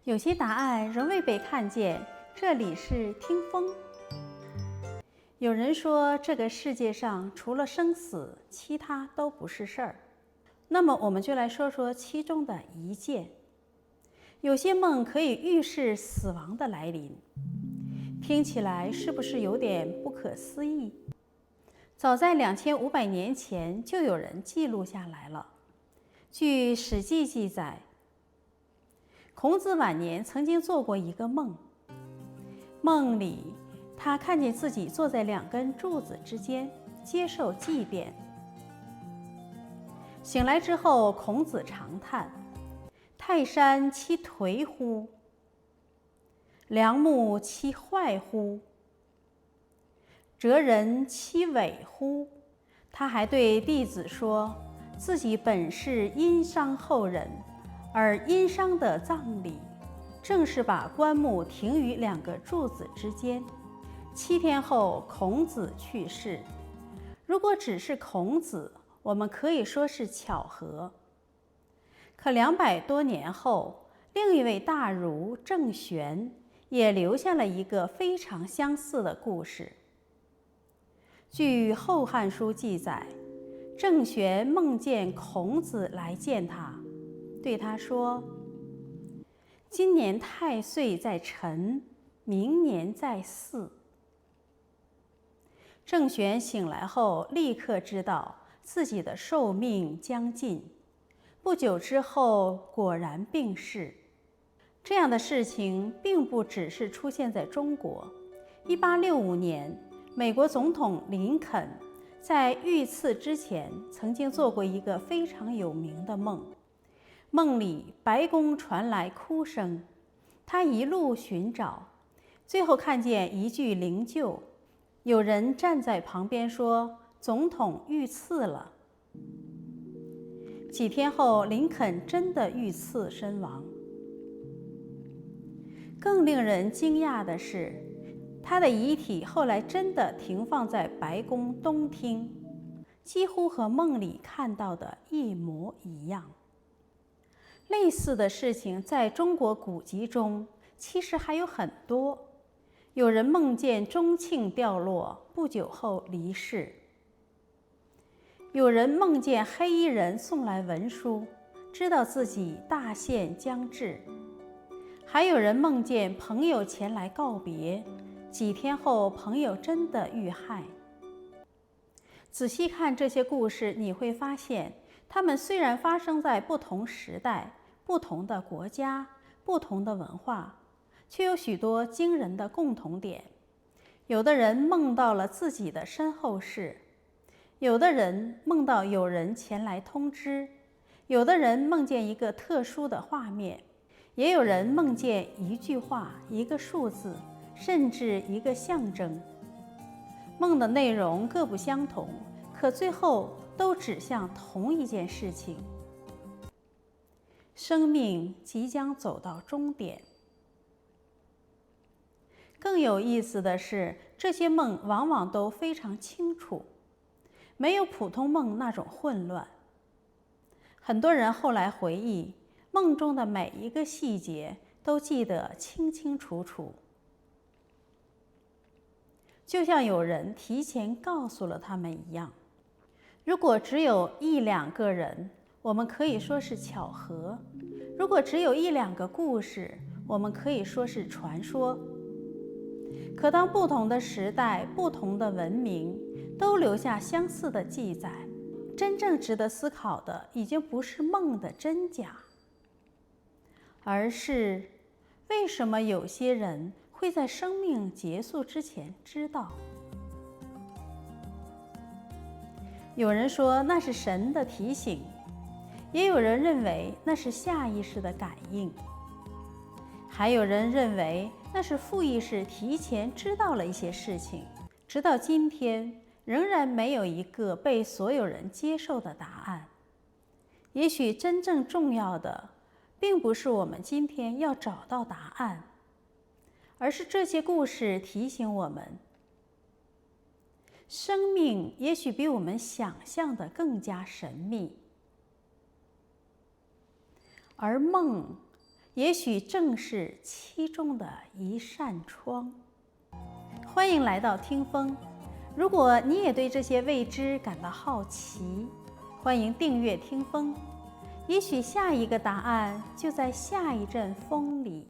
有些答案仍未被看见，这里是听风。有人说，这个世界上除了生死，其他都不是事儿。那么，我们就来说说其中的一件。有些梦可以预示死亡的来临，听起来是不是有点不可思议？早在2500年前，就有人记录下来了。据《史记》记载，孔子晚年曾经做过一个梦，梦里他看见自己坐在2根柱子之间，接受祭奠。醒来之后，孔子长叹：“泰山其颓乎？梁木其坏乎？哲人其伪乎？”他还对弟子说，自己本是殷商后人，而殷商的葬礼正是把棺木停于2个柱子之间。7天后，孔子去世。如果只是孔子，我们可以说是巧合。可200多年后，另一位大儒郑玄也留下了一个非常相似的故事。据《后汉书》记载，郑玄梦见孔子来见他，对他说：“今年太岁在辰，明年在巳。”郑玄醒来后，立刻知道自己的寿命将近，不久之后果然病逝。这样的事情并不只是出现在中国。1865年，美国总统林肯在遇刺之前曾经做过一个非常有名的梦，梦里白宫传来哭声，他一路寻找，最后看见一具灵柩，有人站在旁边说：“总统遇刺了。”几天后，林肯真的遇刺身亡。更令人惊讶的是，他的遗体后来真的停放在白宫东厅，几乎和梦里看到的一模一样。类似的事情在中国古籍中其实还有很多。有人梦见钟磬掉落，不久后离世；有人梦见黑衣人送来文书，知道自己大限将至；还有人梦见朋友前来告别，几天后朋友真的遇害。仔细看这些故事，你会发现，它们虽然发生在不同时代、不同的国家、不同的文化，却有许多惊人的共同点。有的人梦到了自己的身后事，有的人梦到有人前来通知，有的人梦见一个特殊的画面，也有人梦见一句话、一个数字，甚至一个象征。梦的内容各不相同，可最后都指向同一件事情：生命即将走到终点。更有意思的是，这些梦往往都非常清楚，没有普通梦那种混乱。很多人后来回忆，梦中的每一个细节都记得清清楚楚，就像有人提前告诉了他们一样。如果只有1、2个人，我们可以说是巧合；如果只有1、2个故事，我们可以说是传说。可当不同的时代、不同的文明都留下相似的记载，真正值得思考的已经不是梦的真假，而是为什么有些人会在生命结束之前知道。有人说那是神的提醒，也有人认为那是下意识的感应，还有人认为那是副意识提前知道了一些事情。直到今天，仍然没有一个被所有人接受的答案。也许真正重要的，并不是我们今天要找到答案，而是这些故事提醒我们，生命也许比我们想象的更加神秘，而梦也许正是其中的一扇窗。欢迎来到听风。如果你也对这些未知感到好奇，欢迎订阅听风。也许下一个答案就在下一阵风里。